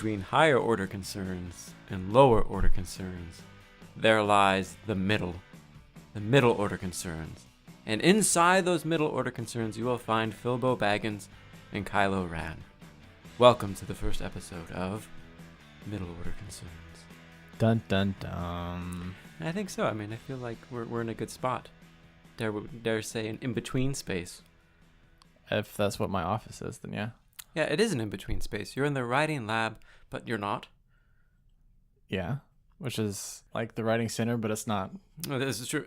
between higher order concerns and lower order concerns, there lies the middle order concerns. And inside those middle order concerns, you will find Filbo Baggins and Kylo Ren. Welcome to the first episode of Middle Order Concerns. Dun dun dun. I think so. I mean, I feel like we're in a good spot. Dare say an in-between space. If that's what my office is, then yeah. Yeah, it is an in-between space. You're in the writing lab, but you're not. Yeah, which is like the writing center, but it's not. No, this is true.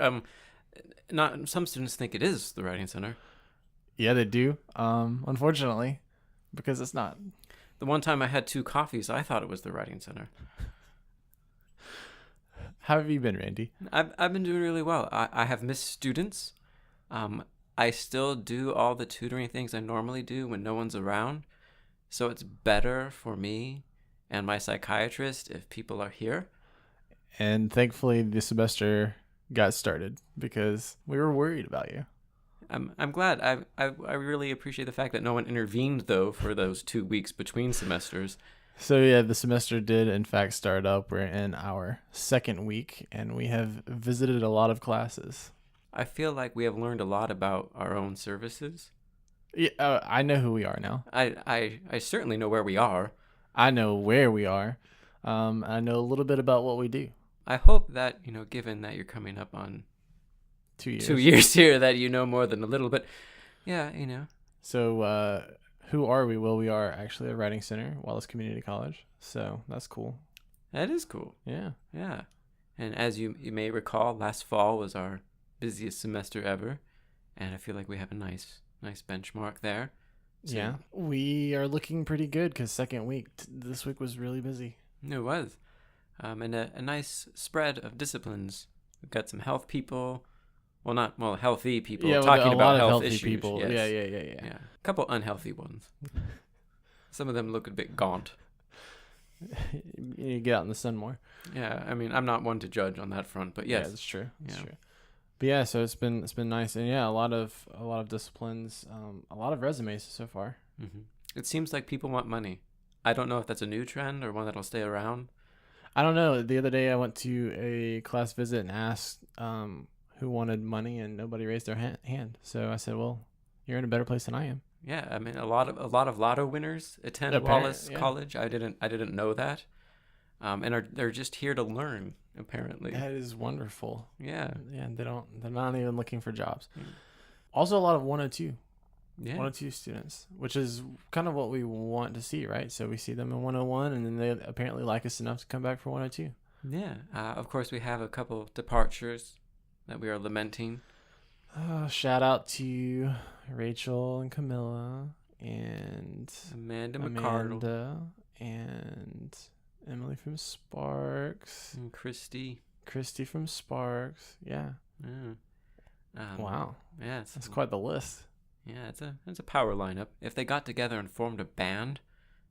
Not some students think it is the writing center. Yeah, they do. Unfortunately, because it's not. The one time I had 2 coffees, I thought it was the writing center. How have you been, Randy? I've been doing really well. I have missed students. I still do all the tutoring things I normally do when no one's around. So it's better for me and my psychiatrist if people are here. And thankfully, the semester got started because we were worried about you. I'm glad. I really appreciate the fact that no one intervened, though, for those 2 weeks between semesters. So yeah, the semester did in fact start up. We're in our second week, and we have visited a lot of classes. I feel like we have learned a lot about our own services. Yeah, I know who we are now. I certainly know where we are. I know where we are. I know a little bit about what we do. I hope that, given that you're coming up on 2 years. 2 years here, that you know more than a little bit. Yeah, So, who are we? Well, we are actually a writing center, Wallace Community College. So that's cool. That is cool. Yeah. Yeah. And as you may recall, last fall was our busiest semester ever. And I feel like we have a nice benchmark there. So, yeah. We are looking pretty good because second week, this week was really busy. It was. And a nice spread of disciplines. We've got some health people. Healthy people talking about health issues. People. Yes. Yeah. A couple unhealthy ones. Some of them look a bit gaunt. You get out in the sun more. Yeah, I mean, I'm not one to judge on that front, but yes. Yeah, that's true. That's true. But yeah, so it's been nice, and yeah, a lot of disciplines, a lot of resumes so far. Mm-hmm. It seems like people want money. I don't know if that's a new trend or one that'll stay around. I don't know. The other day I went to a class visit and asked who wanted money, and nobody raised their hand. So I said, "Well, you're in a better place than I am." Yeah, I mean, a lot of lotto winners attend Wallace College. I didn't know that, and they're just here to learn. Apparently, that is wonderful. Yeah. They're not even looking for jobs. Mm. Also, a lot of 102. Yeah. 102 students, which is kind of what we want to see, right? So we see them in 101, and then they apparently like us enough to come back for 102. Yeah. Of course, we have a couple departures that we are lamenting. Shout out to Rachel and Camilla and Amanda McCardle and Emily from Sparks and Christy from Sparks. Yeah. Wow. Yeah, that's quite the list. Yeah, it's a power lineup. If they got together and formed a band,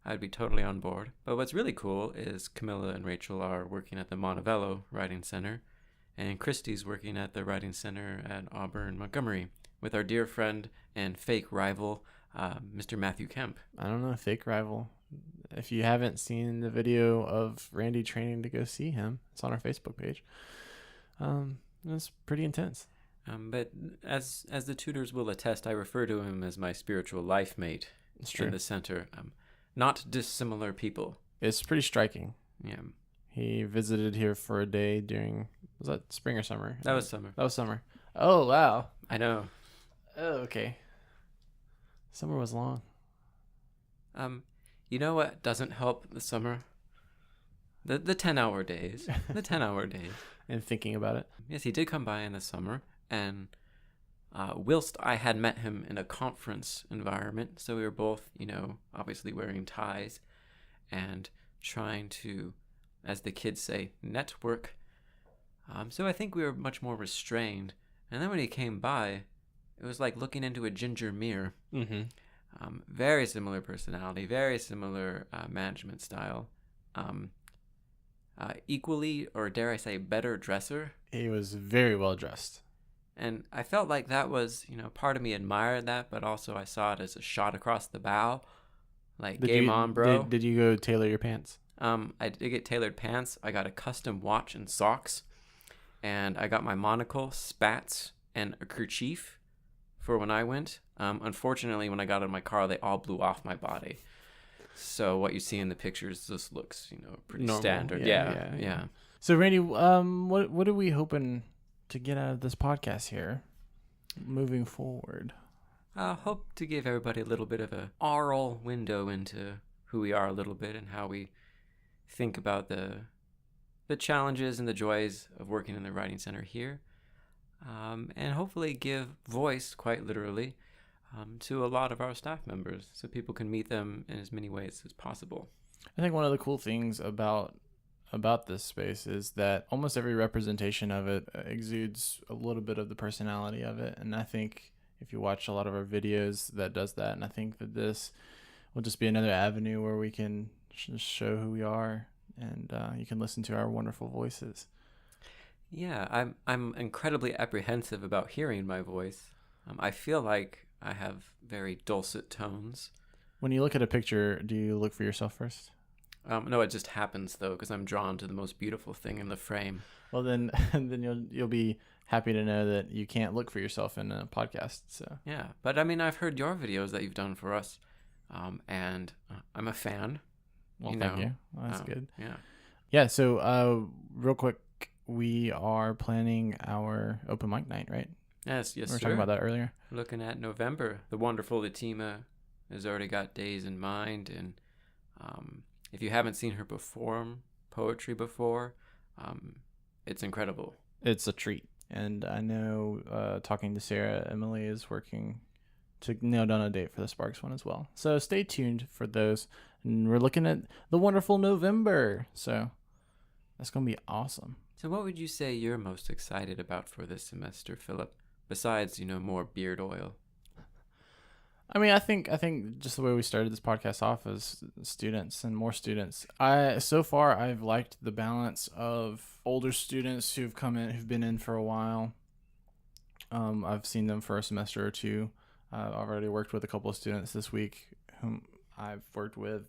I'd be totally on board. But what's really cool is Camilla and Rachel are working at the Montevello Writing Center, and Christy's working at the Writing Center at Auburn Montgomery with our dear friend and fake rival, Mr. Matthew Kemp. I don't know, fake rival. If you haven't seen the video of Randy training to go see him, it's on our Facebook page. It's pretty intense. But as the tutors will attest, I refer to him as my spiritual life mate in the center. Not dissimilar people. It's pretty striking. Yeah. He visited here for a day was that spring or summer? That was summer. That was summer. Oh, wow. I know. Oh, okay. Summer was long. You know what doesn't help the summer? The 10-hour days. The 10-hour days. And thinking about it. Yes, he did come by in the summer, and whilst I had met him in a conference environment, so we were both, obviously wearing ties and trying to, as the kids say, network. So I think we were much more restrained. And then when he came by, it was like looking into a ginger mirror. Mm-hmm. Very similar personality, very similar management style. Equally, or dare I say, better dresser. He was very well dressed. And I felt like that was, part of me admired that, but also I saw it as a shot across the bow. Like, game on, bro. Did you go tailor your pants? I did get tailored pants. I got a custom watch and socks. And I got my monocle, spats, and a kerchief for when I went. Unfortunately, when I got in my car, they all blew off my body. So what you see in the pictures just looks, pretty Normal. Standard. Yeah. So, Randy, what are we hoping to get out of this podcast here moving forward? I hope to give everybody a little bit of a oral window into who we are a little bit and how we think about the challenges and the joys of working in the Writing Center here. And hopefully give voice, quite literally, to a lot of our staff members so people can meet them in as many ways as possible. I think one of the cool things about this space is that almost every representation of it exudes a little bit of the personality of it. And I think if you watch a lot of our videos, that does that. And I think that this will just be another avenue where we can just show who we are, and you can listen to our wonderful voices. Yeah, I'm incredibly apprehensive about hearing my voice. I feel like I have very dulcet tones. When you look at a picture, do you look for yourself first? No, it just happens though, because I'm drawn to the most beautiful thing in the frame. Well, then you'll be happy to know that you can't look for yourself in a podcast. So yeah, but I mean, I've heard your videos that you've done for us, and I'm a fan. Well, thank you. Well, that's good. Yeah. So, real quick, we are planning our open mic night, right? Yes, we were sir. talking about that earlier. Looking at November, the wonderful Latima has already got days in mind, and if you haven't seen her perform poetry before, it's incredible. It's a treat, and I know talking to Sarah, Emily is working to nail down a date for the Sparks one as well. So stay tuned for those. And we're looking at the wonderful November. So that's going to be awesome. So what would you say you're most excited about for this semester, Philip? Besides, more beard oil. I mean, I think just the way we started this podcast off as students and more students. So far I've liked the balance of older students who've come in, who've been in for a while. I've seen them for a semester or two. I've already worked with a couple of students this week whom I've worked with,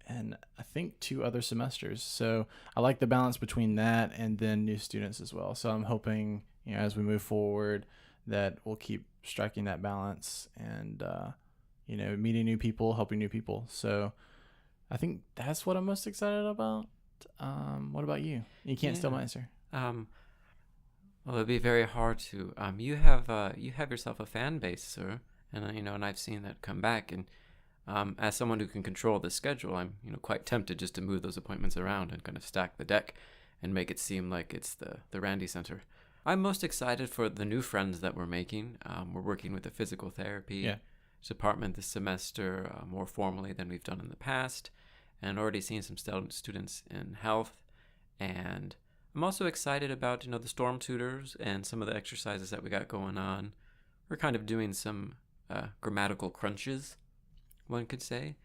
and I think 2 other semesters. So I like the balance between that and then new students as well. So I'm hoping, as we move forward, that we'll keep striking that balance and, meeting new people, helping new people. So I think that's what I'm most excited about. What about you? You can't steal my answer. Well, it'd be very hard to. You have yourself a fan base, sir, and and I've seen that come back. And as someone who can control the schedule, I'm quite tempted just to move those appointments around and kind of stack the deck, and make it seem like it's the Randie Center. I'm most excited for the new friends that we're making. We're working with the physical therapy department this semester more formally than we've done in the past, and already seen some students in health. And I'm also excited about the storm tutors and some of the exercises that we got going on. We're kind of doing some grammatical crunches, one could say.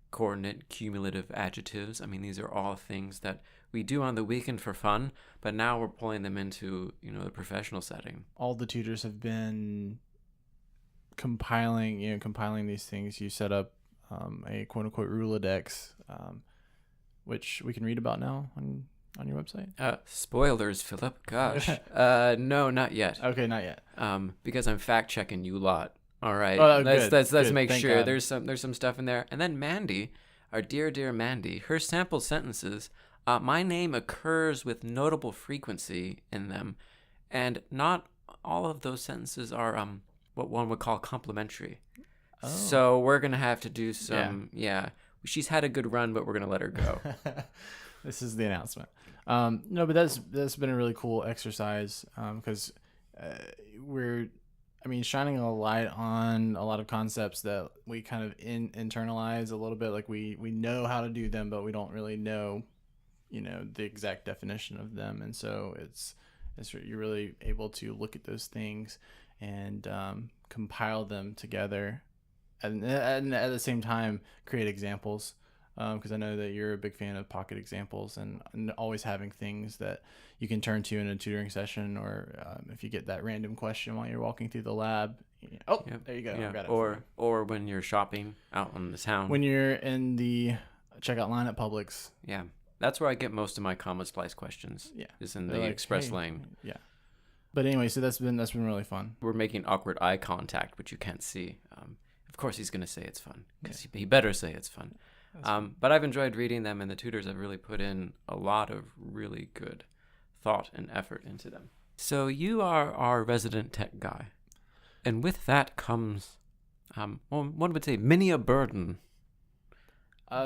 Coordinate, cumulative adjectives. I mean, these are all things that we do on the weekend for fun, but now we're pulling them into the professional setting. All the tutors have been compiling these things. You set up a quote unquote Rolodex, which we can read about now on your website. Spoilers, Philip. Gosh. No, not yet. Okay, not yet. Because I'm fact checking you lot. All right. Let's make Thank sure God. there's some stuff in there. And then Mandy, our dear Mandy, her sample sentences. My name occurs with notable frequency in them, and not all of those sentences are what one would call complimentary. Oh. So we're gonna have to do some. Yeah. She's had a good run, but we're gonna let her go. This is the announcement. No, but that's been a really cool exercise because we're shining a light on a lot of concepts that we kind of internalize a little bit. Like we know how to do them, but we don't really know, the exact definition of them. And so you're really able to look at those things and compile them together, and at the same time create examples because I know that you're a big fan of pocket examples and always having things that you can turn to in a tutoring session, or if you get that random question while you're walking through the lab. Oh, yep. There you go. Yeah. I got it. Or when you're shopping out in the town. When you're in the checkout line at Publix. Yeah. That's where I get most of my comma splice questions. Yeah. Is in the express lane. Yeah. But anyway, so that's been really fun. We're making awkward eye contact, which you can't see. Of course, he's going to say it's fun, because he better say it's fun. But I've enjoyed reading them, and the tutors have really put in a lot of really good thought and effort into them. So you are our resident tech guy, and with that comes, one would say, many a burden.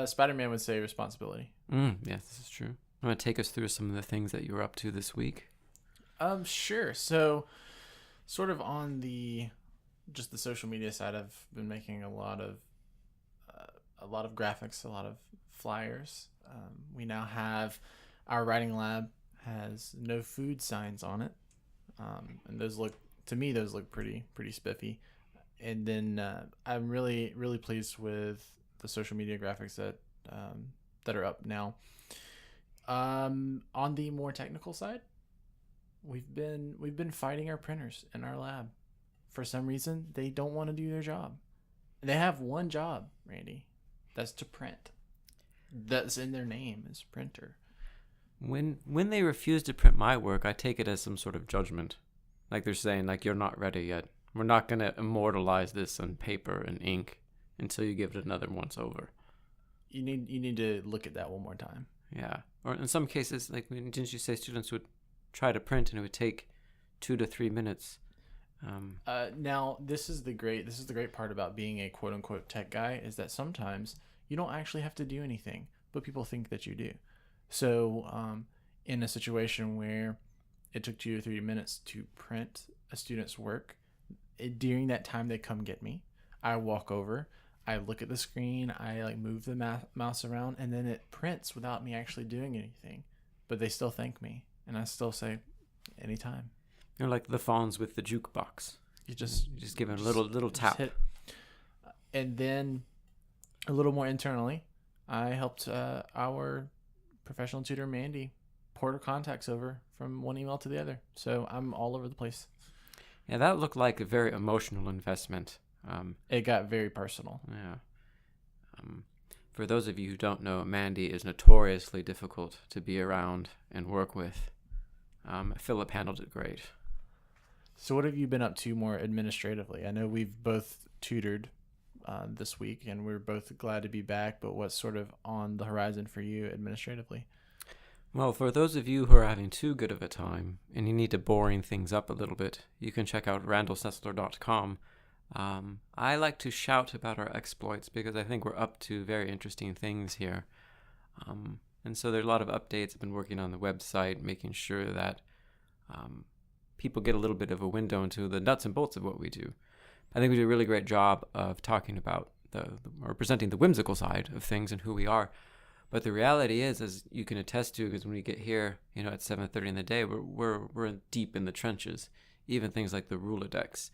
Spider-Man would say responsibility. Yes, this is true. You want to take us through some of the things that you were up to this week? Sure. So, sort of on the social media side, I've been making a lot of graphics, a lot of flyers. We now have our writing lab has no food signs on it, and those look pretty spiffy. And then I'm really pleased with the social media graphics that are up now. On the more technical side, we've been fighting our printers in our lab. For some reason, they don't want to do their job. They have one job, Randy. That's to print. That's in their name, is printer. When they refuse to print my work, I take it as some sort of judgment. Like they're saying, like, you're not ready yet. We're not going to immortalize this on paper and ink until you give it another once over. You need to look at that one more time. Yeah. Or in some cases, like, didn't you say students would try to print and it would take 2 to 3 minutes? Now this is the great part about being a quote unquote tech guy, is that sometimes you don't actually have to do anything, but people think that you do. So in a situation where it took 2 to 3 minutes to print a student's work, during that time they come get me. I walk over, I look at the screen, I move the mouse around, and then it prints without me actually doing anything. But they still thank me, and I still say, anytime. You're like the phones with the jukebox. You just give it a little tap. And then a little more internally, I helped our professional tutor, Mandy, port her contacts over from one email to the other. So I'm all over the place. Yeah, that looked like a very emotional investment. It got very personal. Yeah. For those of you who don't know, Mandy is notoriously difficult to be around and work with. Phillip handled it great. So what have you been up to more administratively? I know we've both tutored this week, and we're both glad to be back, but what's sort of on the horizon for you administratively? Well, for those of you who are having too good of a time and you need to boring things up a little bit, you can check out randallsessler.com. I like to shout about our exploits because I think we're up to very interesting things here. And so there's a lot of updates. I've been working on the website, making sure that people get a little bit of a window into the nuts and bolts of what we do. I think we do a really great job of talking about or presenting the whimsical side of things and who we are. But the reality is, as you can attest to, because when we get here, at 7:30 in the day, we're deep in the trenches, even things like the Rolodex.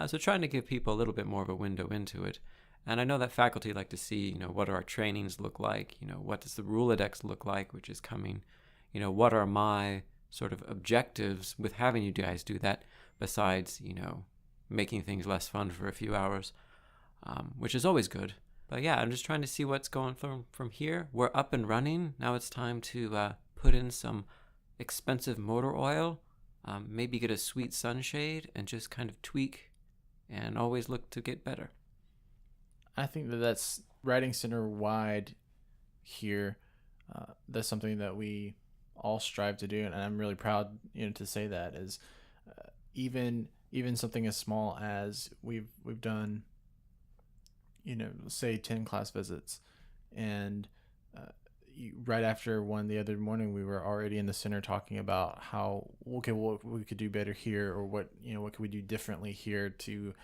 So trying to give people a little bit more of a window into it. And I know that faculty like to see, what do our trainings look like? What does the Rolodex look like, which is coming? What are my sort of objectives with having you guys do that besides, making things less fun for a few hours, which is always good. But yeah, I'm just trying to see what's going from here. We're up and running. Now it's time to put in some expensive motor oil, maybe get a sweet sunshade and just kind of tweak and always look to get better. I think that's Writing Center wide here. That's something that we all strive to do, and I'm really proud, to say that is even something as small as we've done, say 10 class visits, and right after one the other morning, we were already in the center talking about how, okay, what we could do better here, or what could we do differently here to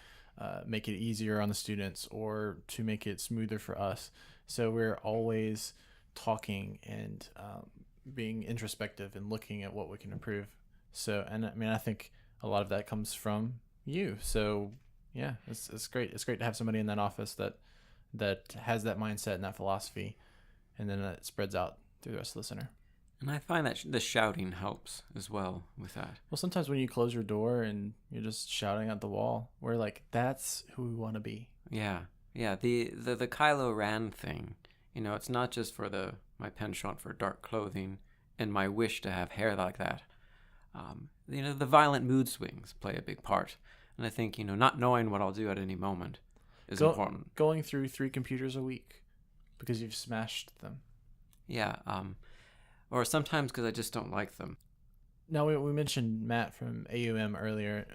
make it easier on the students or to make it smoother for us. So we're always talking and being introspective and looking at what we can improve. So, and I mean, I think a lot of that comes from you. So yeah, it's great. It's great to have somebody in that office that has that mindset and that philosophy. and then it spreads out through the rest of the center. And I find that the shouting helps as well with that. Well, sometimes when you close your door and you're just shouting at the wall, we're like, that's who we want to be. Yeah. The Kylo Ren thing, it's not just for my penchant for dark clothing and my wish to have hair like that. The violent mood swings play a big part. And I think, not knowing what I'll do at any moment is important. Going through 3 computers a week because you've smashed them. Yeah. Or sometimes because I just don't like them. Now, we mentioned Matt from AUM earlier.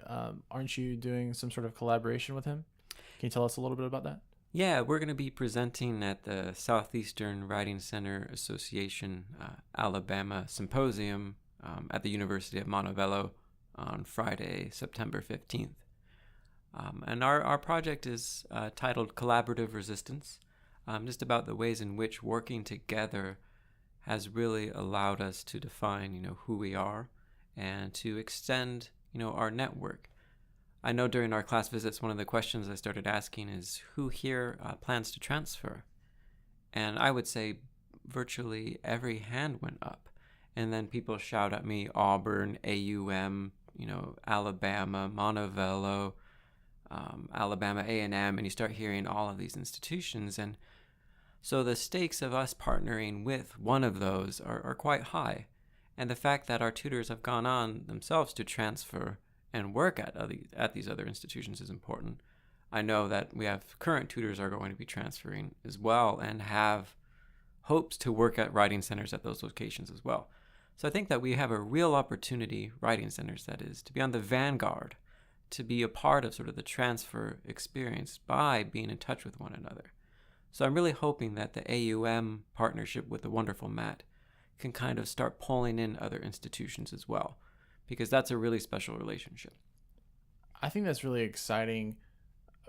Aren't you doing some sort of collaboration with him? Can you tell us a little bit about that? Yeah, we're going to be presenting at the Southeastern Writing Center Association Alabama Symposium at the University of Montevallo on Friday, September 15th. And our project is titled Collaborative Resistance, just about the ways in which working together has really allowed us to define, who we are and to extend, our network. I know during our class visits, one of the questions I started asking is who here plans to transfer? And I would say virtually every hand went up. And then people shout at me, Auburn, AUM, Alabama, Montevallo, Alabama A&M, and you start hearing all of these institutions. And so the stakes of us partnering with one of those are quite high. And the fact that our tutors have gone on themselves to transfer and work at these other institutions is important. I know that we have current tutors are going to be transferring as well and have hopes to work at writing centers at those locations as well. So I think that we have a real opportunity, writing centers that is, to be on the vanguard, to be a part of sort of the transfer experience by being in touch with one another. So I'm really hoping that the AUM partnership with the wonderful Matt can kind of start pulling in other institutions as well, because that's a really special relationship. I think that's really exciting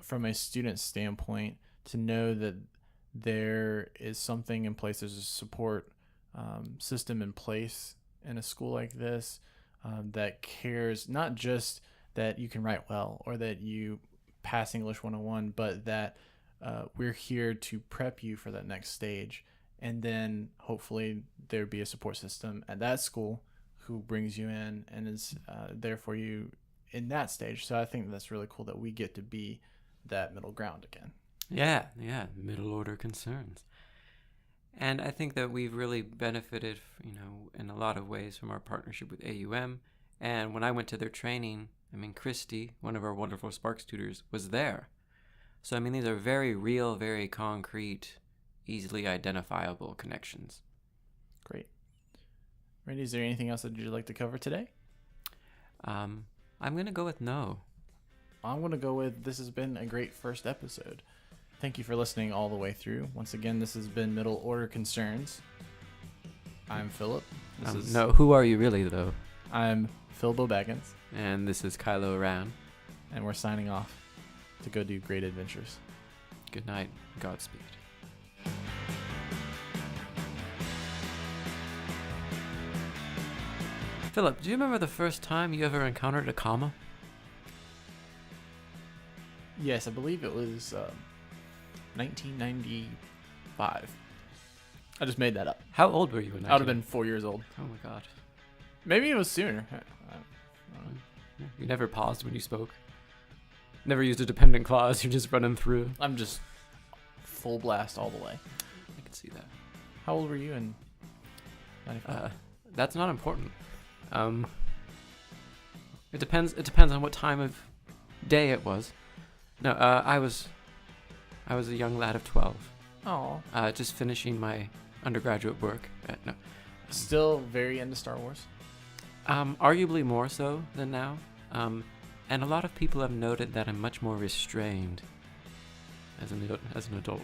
from a student standpoint to know that there is something in place, there's a support system in place in a school like this that cares not just that you can write well or that you pass English 101, but that we're here to prep you for that next stage. And then hopefully there be a support system at that school who brings you in and is there for you in that stage. So I think that's really cool that we get to be that middle ground again. Yeah, middle order concerns. And I think that we've really benefited, in a lot of ways from our partnership with AUM. And when I went to their training, Christy, one of our wonderful Sparks tutors, was there. So, these are very real, very concrete, easily identifiable connections. Great. Randie, is there anything else that you'd like to cover today? I'm going to go with no. I'm going to go with this has been a great first episode. Thank you for listening all the way through. Once again, this has been Middle Order Concerns. I'm Philip. No, who are you really, though? I'm Phil Baggins. And this is Kylo Ren. And we're signing off to go do great adventures. Good night. Godspeed. Philip, do you remember the first time you ever encountered a comma? Yes, I believe it was 1995. I just made that up. How old were you when I would have been 4 years old. Oh my god. Maybe it was sooner. I don't know. You never paused when you spoke? Never used a dependent clause, you're just running through? I'm just full blast all the way. I can see that. How old were you in 95? That's not important. It depends on what time of day it was. No, I was a young lad of 12. Oh. Just finishing my undergraduate work. No. Still very into Star Wars? Arguably more so than now. And a lot of people have noted that I'm much more restrained as an adult.